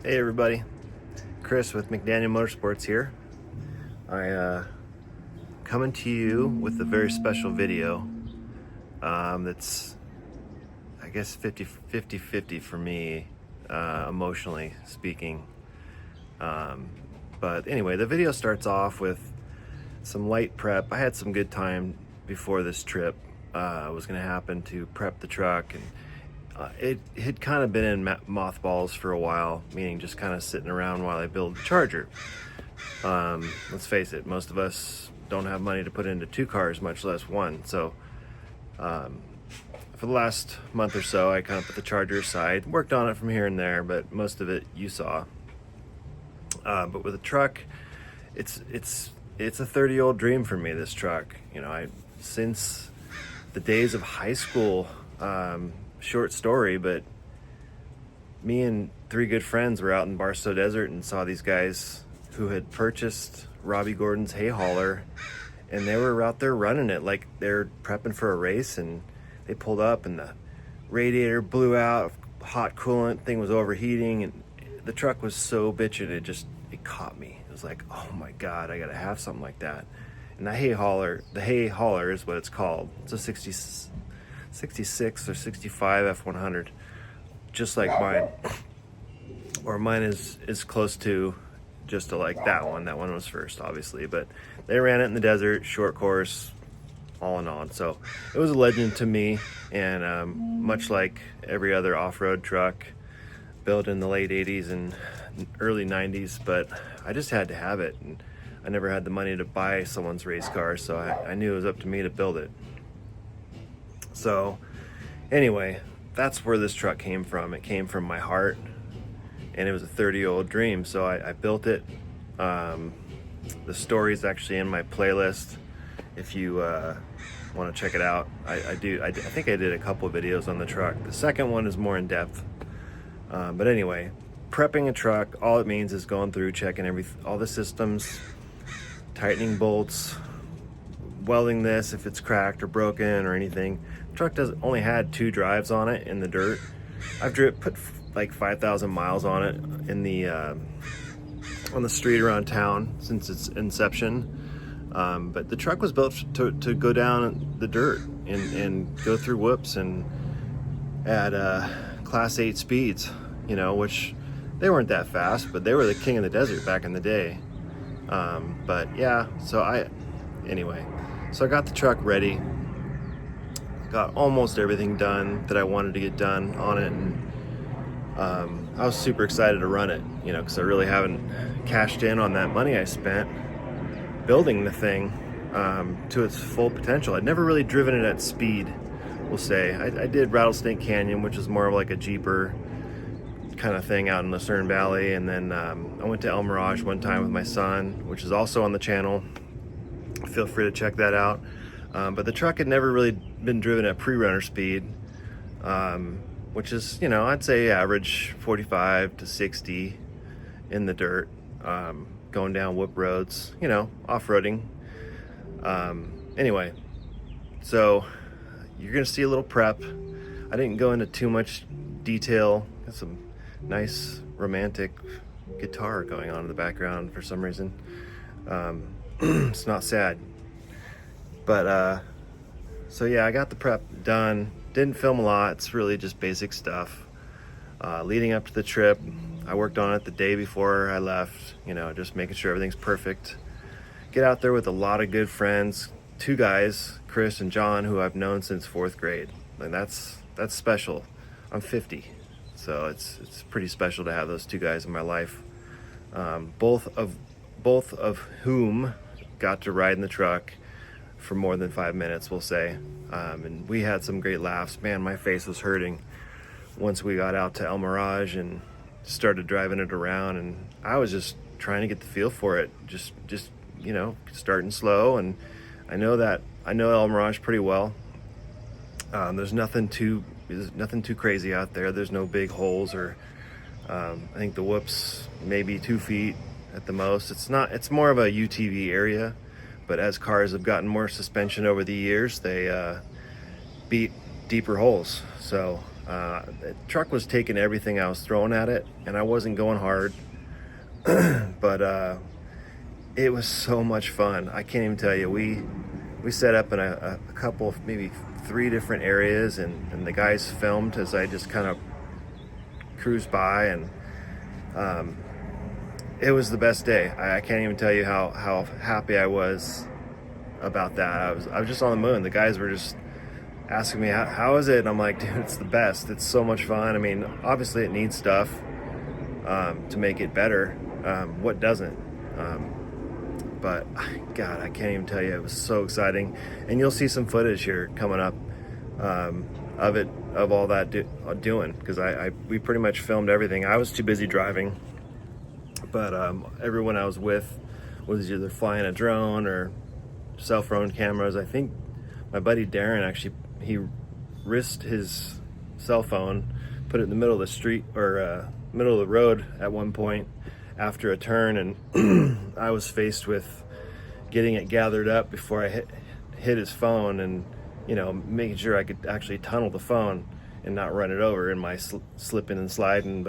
Hey everybody, Chris with McDaniel Motorsports here. Coming to you with a very special video that's, I guess, 50 for me, emotionally speaking. But anyway, the video starts off with some light prep. I had some good time before this trip was going to happen to prep the truck, and it had kind of been in mothballs for a while, meaning just kind of sitting around while I build the Charger. Let's face it, most of us don't have money to put into two cars, much less one. So for the last month or so, I kind of put the Charger aside, worked on it from here and there, but most of it you saw. But with a truck, it's a 30-year-old dream for me, this truck. You know, since the days of high school, short story, but me and three good friends were out in Barstow Desert and saw these guys who had purchased Robbie Gordon's hay hauler, and they were out there running it like they're prepping for a race, and they pulled up and the radiator blew out, hot coolant, thing was overheating, and the truck was so bitchin', it caught me. It was like, oh my God, I gotta have something like that. And the hay hauler is what it's called. It's a 66 or 65 F100, just like mine, or mine is close to just to like that one. That one was first, obviously, but they ran it in the desert, short course, all in all. So it was a legend to me, and much like every other off-road truck built in the late 80s and early 90s, but I just had to have it, and I never had the money to buy someone's race car, so I knew it was up to me to build it. So anyway, that's where this truck came from. It came from my heart, and it was a 30-year-old dream, so I built it. The story is actually in my playlist if you want to check it out. I think I did a couple of videos on the truck. The second one is more in depth, but anyway, prepping a truck, all it means is going through, checking all the systems, tightening bolts, welding this if it's cracked or broken or anything. The truck only had 2 drives on it in the dirt. I've put like 5,000 miles on it in the on the street around town since its inception. But the truck was built to go down the dirt and go through whoops and at class 8 speeds, you know, which they weren't that fast, but they were the king of the desert back in the day. But yeah, anyway, so I got the truck ready, got almost everything done that I wanted to get done on it, and I was super excited to run it, you know, because I really haven't cashed in on that money I spent building the thing to its full potential. I'd never really driven it at speed, we'll say. I did Rattlesnake Canyon, which is more of like a Jeeper kind of thing out in Lucerne Valley, and then I went to El Mirage one time with my son, which is also on the channel. Feel free to check that out. But the truck had never really been driven at pre-runner speed, which is, you know, I'd say average 45 to 60 in the dirt, going down whoop roads, you know, off-roading. Anyway, so you're gonna see a little prep. I didn't go into too much detail. Got some nice romantic guitar going on in the background for some reason. It's not sad, but so yeah, I got the prep done. Didn't film a lot. It's really just basic stuff. Leading up to the trip, I worked on it the day before I left, you know, just making sure everything's perfect. Get out there with a lot of good friends, 2 guys, Chris and John, who I've known since 4th grade. And that's special. I'm 50, so it's pretty special to have those 2 guys in my life. Both of whom got to ride in the truck for more than 5 minutes, we'll say. And we had some great laughs. Man, my face was hurting once we got out to El Mirage and started driving it around, and I was just trying to get the feel for it, just you know, starting slow. And I know El Mirage pretty well. There's nothing too crazy out there. There's no big holes, or I think the whoops maybe 2 feet at the most. It's more of a UTV area, but as cars have gotten more suspension over the years, they beat deeper holes. So The truck was taking everything I was throwing at it, and I wasn't going hard, but it was so much fun. I can't even tell you. We set up in a couple, maybe 3 different areas, and the guys filmed as I just kind of cruised by, and it was the best day. I can't even tell you how happy I was about that. I was just on the moon. The guys were just asking me, how is it? And I'm like, dude, it's the best. It's so much fun. I mean, obviously it needs stuff to make it better. What doesn't? But God, I can't even tell you. It was so exciting. And you'll see some footage here coming up of all that doing, because we pretty much filmed everything. I was too busy driving, but everyone I was with was either flying a drone or cell phone cameras. I think my buddy Darren actually, he risked his cell phone, put it in the middle of the street or middle of the road at one point after a turn, and I was faced with getting it gathered up before I hit his phone, and making sure I could actually tunnel the phone and not run it over in my slipping and sliding.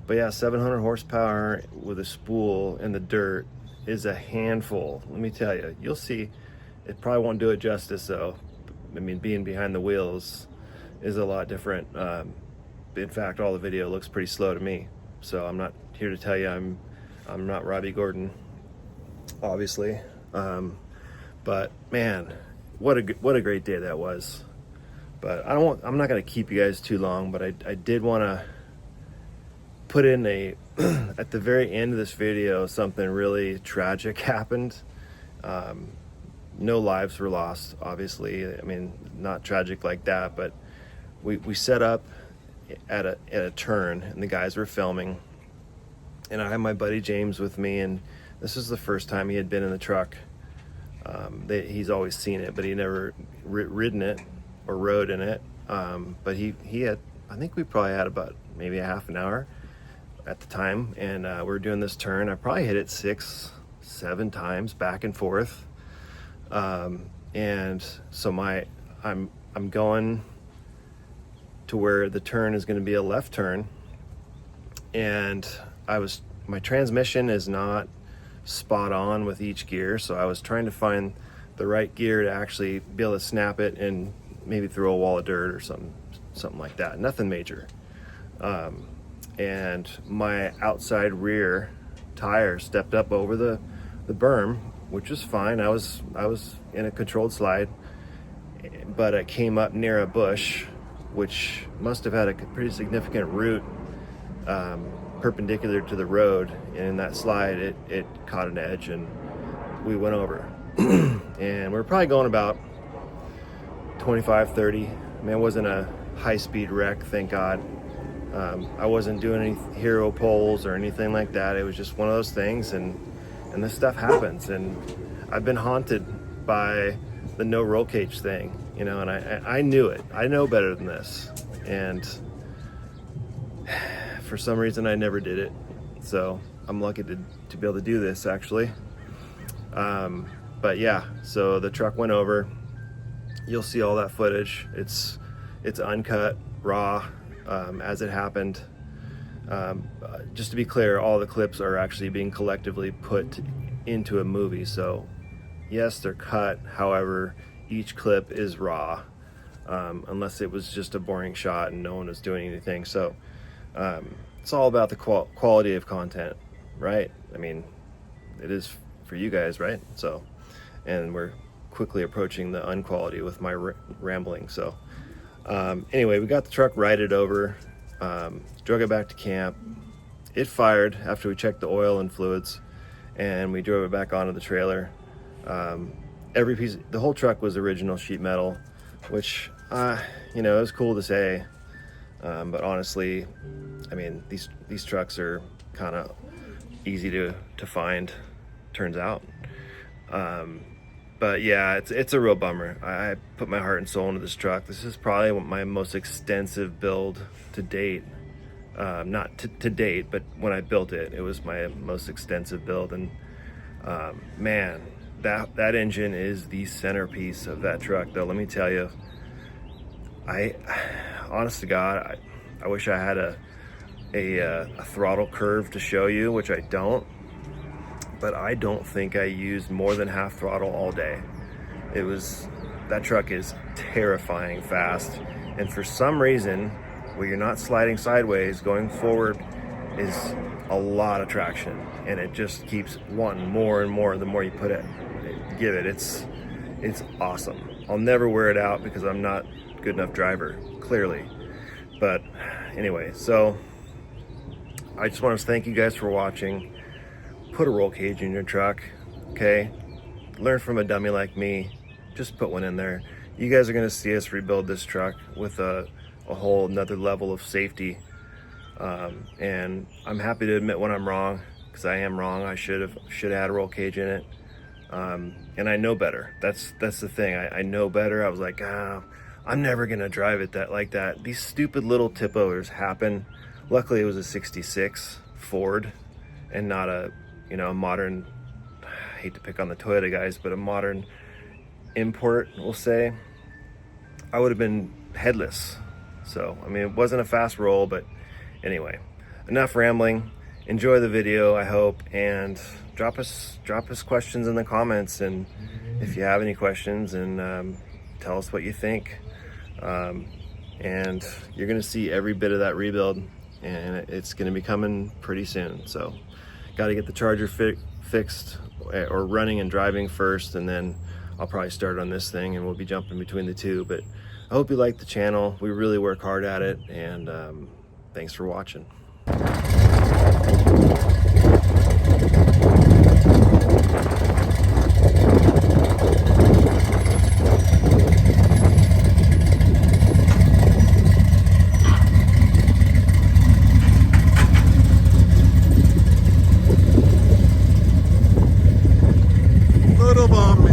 But yeah, 700 horsepower with a spool in the dirt is a handful. Let me tell you, you'll see. It probably won't do it justice though. I mean, being behind the wheels is a lot different. In fact, all the video looks pretty slow to me. So I'm not here to tell you I'm not Robbie Gordon, obviously. But man, what a great day that was. But I'm not gonna keep you guys too long, but I did want to put in at the very end of this video, something really tragic happened. No lives were lost, obviously. I mean, not tragic like that, but we set up at a turn, and the guys were filming, and I had my buddy James with me, and this is the first time he had been in the truck. He's always seen it, but he never ridden it or rode in it. But he had, I think we probably had about maybe a half an hour at the time, and we were doing this turn. I probably hit it 6-7 times back and forth, and so I'm going to where the turn is going to be a left turn, and my transmission is not spot on with each gear, so I was trying to find the right gear to actually be able to snap it and maybe throw a wall of dirt or something like that. Nothing major. And my outside rear tire stepped up over the berm, which was fine. I was in a controlled slide, but it came up near a bush, which must have had a pretty significant root perpendicular to the road, and in that slide it caught an edge and we went over. And we're probably going about 25-30. I mean, it wasn't a high-speed wreck, thank God. I wasn't doing any hero pulls or anything like that. It was just one of those things, and this stuff happens, and I've been haunted by the no roll cage thing, and I knew it. I know better than this, and for some reason I never did it. So I'm lucky to be able to do this, actually. But yeah, so the truck went over. You'll see all that footage. It's uncut, raw, as it happened. Just to be clear, all the clips are actually being collectively put into a movie. So yes, they're cut. However, each clip is raw, unless it was just a boring shot and no one was doing anything. So it's all about the quality of content, right? I mean, it is for you guys, right? So, and we're quickly approaching the unquality with my rambling. So anyway, we got the truck righted over, drug it back to camp. It fired after we checked the oil and fluids, and we drove it back onto the trailer. Every piece, the whole truck was original sheet metal, which it was cool to say, but honestly, I mean, these trucks are kind of easy to find, turns out. But yeah, it's a real bummer. I put my heart and soul into this truck. This is probably my most extensive build to date. Not to date, but when I built it, it was my most extensive build. And Man, that engine is the centerpiece of that truck, though. Let me tell you, honest to God, I wish I had a throttle curve to show you, which I don't, but I don't think I used more than half throttle all day. That truck is terrifying fast, and for some reason, where you're not sliding sideways, going forward is a lot of traction, and it just keeps wanting more and more the more you give it. It's awesome. I'll never wear it out because I'm not a good enough driver, clearly. But anyway, so I just want to thank you guys for watching. Put a roll cage in your truck, okay? Learn from a dummy like me. Just put one in there. You guys are going to see us rebuild this truck with a whole another level of safety. And I'm happy to admit when I'm wrong, because I am wrong. I should have had a roll cage in it. And I know better. That's the thing. I know better. I was like, I'm never going to drive it like that. These stupid little tip overs happen. Luckily, it was a 66 Ford and not a modern, I hate to pick on the Toyota guys, but a modern import, we'll say. I would have been headless. So, I mean, it wasn't a fast roll, but anyway, enough rambling. Enjoy the video, I hope, and drop us questions in the comments, and if you have any questions, and tell us what you think. And you're gonna see every bit of that rebuild, and it's gonna be coming pretty soon. So, got to get the charger fixed or running and driving first, and then I'll probably start on this thing, and we'll be jumping between the two. But I hope you like the channel. We really work hard at it, and thanks for watching. Little bomb me.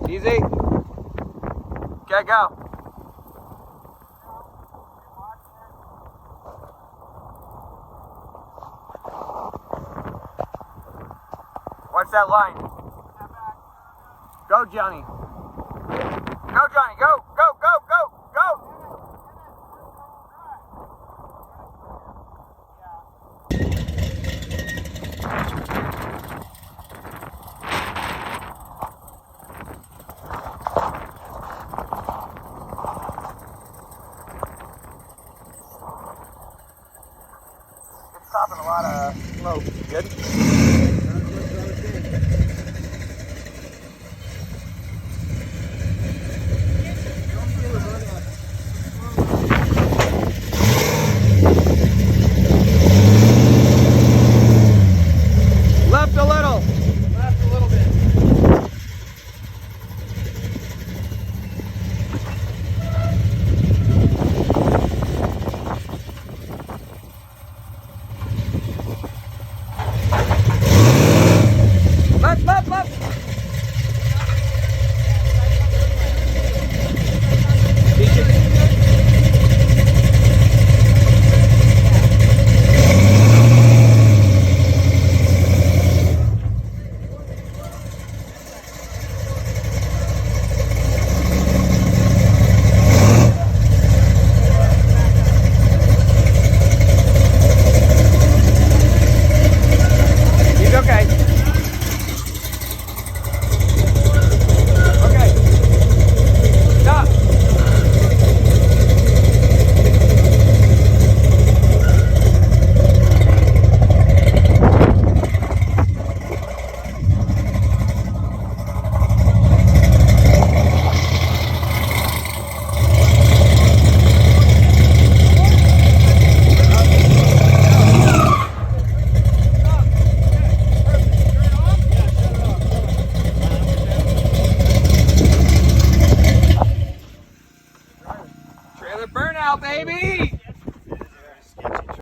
Easy. Okay, go. Watch that line. Go, Johnny. Go, Johnny. Go, go, go, go, go. It's stopping a lot of smoke. Good? Left a little. Left a little bit. Left. He's okay. Okay. Stop. Trailer burnout, baby!